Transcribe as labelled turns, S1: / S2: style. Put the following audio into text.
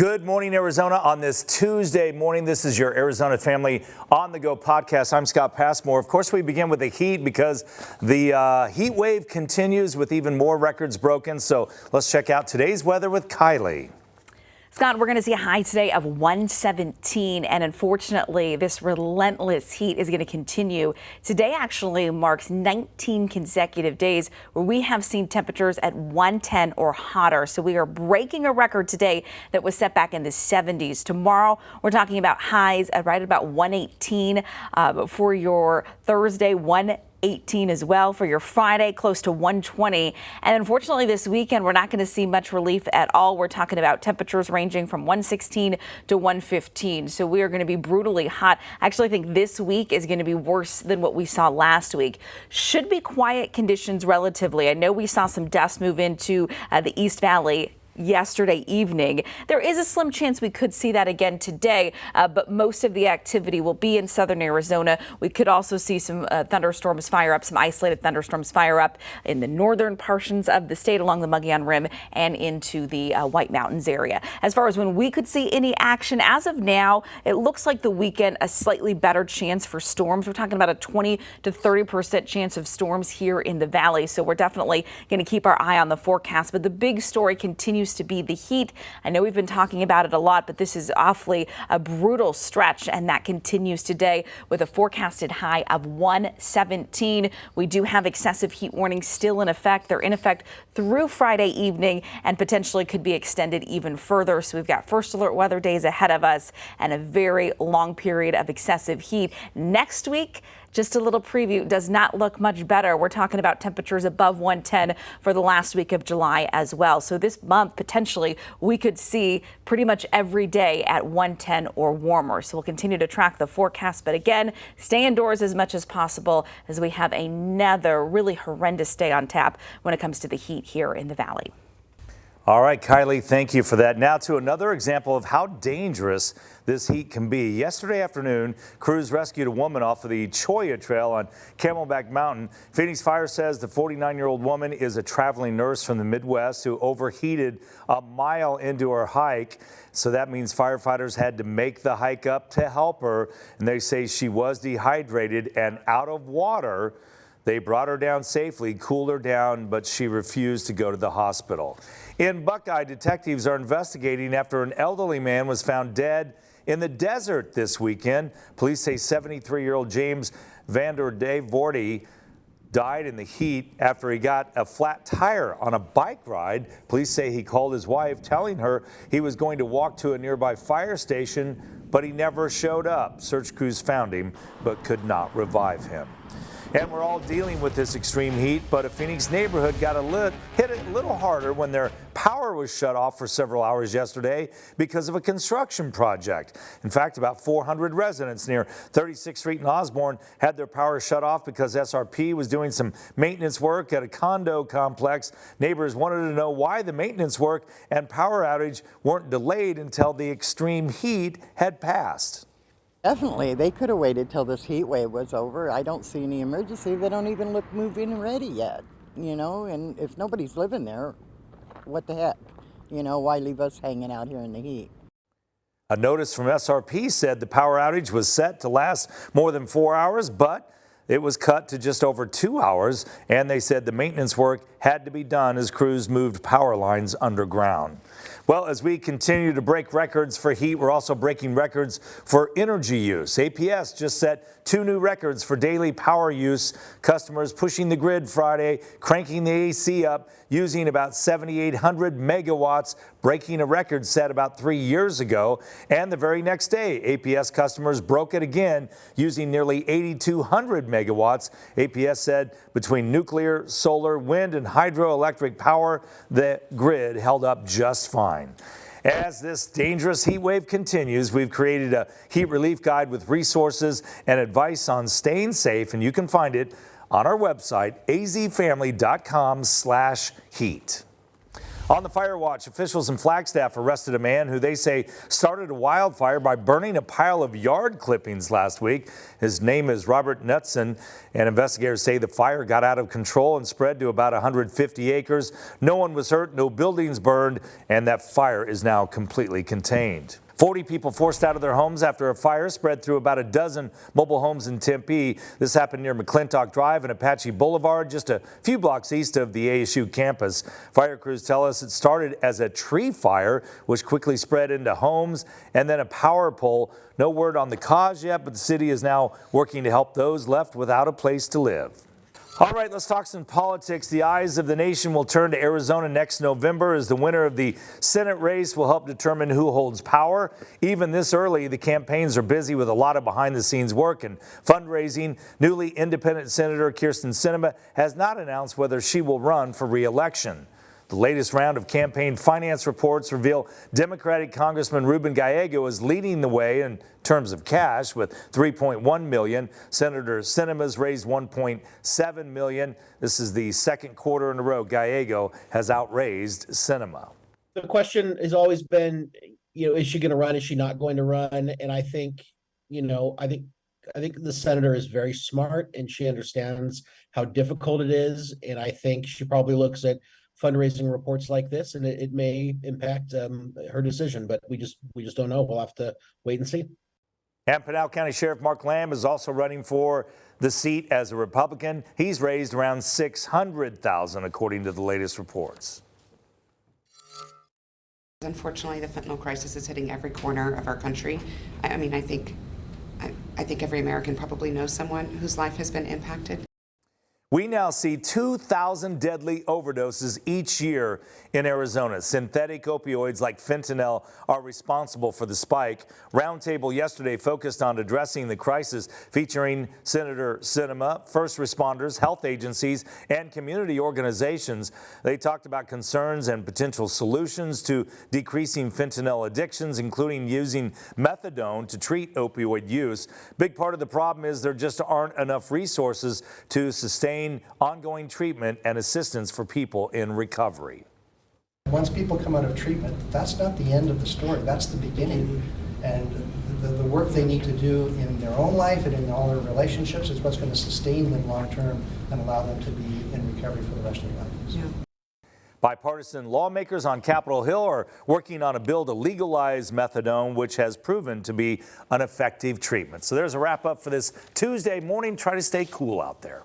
S1: Good morning, Arizona. On this Tuesday morning, this is your Arizona Family on the Go podcast. I'm Scott Passmore. Of course, we begin with the heat because the heat wave continues with even more records broken. So let's check out today's weather with Kylie.
S2: Scott, we're going to see a high today of 117, and unfortunately, this relentless heat is going to continue. Today actually marks 19 consecutive days where we have seen temperatures at 110 or hotter. So we are breaking a record today that was set back in the 70s. Tomorrow, we're talking about highs at right about 118 for your Thursday, 118 as well for your Friday, close to 120. And unfortunately, this weekend, we're not going to see much relief at all. We're talking about temperatures ranging from 116 to 115. So we are going to be brutally hot. I actually think this week is going to be worse than what we saw last week. Should be quiet conditions relatively. I know we saw some dust move into the East Valley yesterday evening. There is a slim chance we could see that again today, but most of the activity will be in southern Arizona. We could also see some thunderstorms fire up, some isolated thunderstorms fire up in the northern portions of the state along the Mogollon Rim and into the White Mountains area. As far as when we could see any action, as of now, it looks like the weekend a slightly better chance for storms. We're talking about a 20 to 30% chance of storms here in the valley. So we're definitely going to keep our eye on the forecast. But the big story continues to be the heat. I know we've been talking about it a lot, but this is awfully a brutal stretch, and that continues today with a forecasted high of 117. We do have excessive heat warnings still in effect. They're in effect through Friday evening and potentially could be extended even further. So we've got first alert weather days ahead of us and a very long period of excessive heat. Next week, just a little preview, does not look much better. We're talking about temperatures above 110 for the last week of July as well. So this month, potentially, we could see pretty much every day at 110 or warmer. So we'll continue to track the forecast. But again, stay indoors as much as possible as we have another really horrendous day on tap when it comes to the heat here in the valley.
S1: All right, Kylie, thank you for that. Now to another example of how dangerous this heat can be. Yesterday afternoon, crews rescued a woman off of the Cholla Trail on Camelback Mountain. Phoenix Fire says the 49-year-old woman is a traveling nurse from the Midwest who overheated a mile into her hike. So that means firefighters had to make the hike up to help her. And they say she was dehydrated and out of water. They brought her down safely, cooled her down, but she refused to go to the hospital. In Buckeye, detectives are investigating after an elderly man was found dead in the desert this weekend. Police say 73-year-old James Vanderday-Vorty died in the heat after he got a flat tire on a bike ride. Police say he called his wife, telling her he was going to walk to a nearby fire station, but he never showed up. Search crews found him, but could not revive him. And we're all dealing with this extreme heat, but a Phoenix neighborhood got hit a little harder when their power was shut off for several hours yesterday because of a construction project. In fact, about 400 residents near 36th Street in Osborne had their power shut off because SRP was doing some maintenance work at a condo complex. Neighbors wanted to know why the maintenance work and power outage weren't delayed until the extreme heat had passed.
S3: Definitely. They could have waited till this heat wave was over. I don't see any emergency. They don't even look moving ready yet, and if nobody's living there, what the heck? Why leave us hanging out here in the heat?
S1: A notice from SRP said the power outage was set to last more than 4 hours, but it was cut to just over 2 hours, and they said the maintenance work had to be done as crews moved power lines underground. Well, as we continue to break records for heat, we're also breaking records for energy use. APS just set 2 new records for daily power use. Customers pushing the grid Friday, cranking the AC up, using about 7,800 megawatts, breaking a record set about 3 years ago. And the very next day, APS customers broke it again, using nearly 8,200 megawatts. APS said between nuclear, solar, wind, and hydroelectric power, the grid held up just fine. As this dangerous heat wave continues, we've created a heat relief guide with resources and advice on staying safe, and you can find it on our website, azfamily.com/heat. On the fire watch, officials in Flagstaff arrested a man who they say started a wildfire by burning a pile of yard clippings last week. His name is Robert Knutson, and investigators say the fire got out of control and spread to about 150 acres. No one was hurt, no buildings burned, and that fire is now completely contained. 40 people forced out of their homes after a fire spread through about a dozen mobile homes in Tempe. This happened near McClintock Drive and Apache Boulevard, just a few blocks east of the ASU campus. Fire crews tell us it started as a tree fire, which quickly spread into homes and then a power pole. No word on the cause yet, but the city is now working to help those left without a place to live. All right, let's talk some politics. The eyes of the nation will turn to Arizona next November as the winner of the Senate race will help determine who holds power. Even this early, the campaigns are busy with a lot of behind-the-scenes work and fundraising. Newly independent Senator Kyrsten Sinema has not announced whether she will run for re-election. The latest round of campaign finance reports reveal Democratic Congressman Ruben Gallego is leading the way in terms of cash with $3.1 million. Senator Sinema's raised $1.7 million. This is the second quarter in a row Gallego has outraised Sinema.
S4: The question has always been, is she going to run? Is she not going to run? And I think, I think the senator is very smart and she understands how difficult it is. And I think she probably looks at fundraising reports like this, and it may impact her decision, but we just don't know. We'll have to wait and see.
S1: And Pinal County Sheriff Mark Lamb is also running for the seat as a Republican. He's raised around $600,000 according to the latest reports.
S5: Unfortunately, the fentanyl crisis is hitting every corner of our country. I mean, I think every American probably knows someone whose life has been impacted.
S1: We now see 2,000 deadly overdoses each year in Arizona. Synthetic opioids like fentanyl are responsible for the spike. Roundtable yesterday focused on addressing the crisis, featuring Senator Sinema, first responders, health agencies, and community organizations. They talked about concerns and potential solutions to decreasing fentanyl addictions, including using methadone to treat opioid use. Big part of the problem is there just aren't enough resources to sustain ongoing treatment and assistance for people in recovery.
S6: Once people come out of treatment, that's not the end of the story, that's the beginning. And the work they need to do in their own life and in all their relationships is what's going to sustain them long term and allow them to be in recovery for the rest of their lives.
S5: Yeah.
S1: Bipartisan lawmakers on Capitol Hill are working on a bill to legalize methadone, which has proven to be an effective treatment. So there's a wrap up for this Tuesday morning. Try to stay cool out there.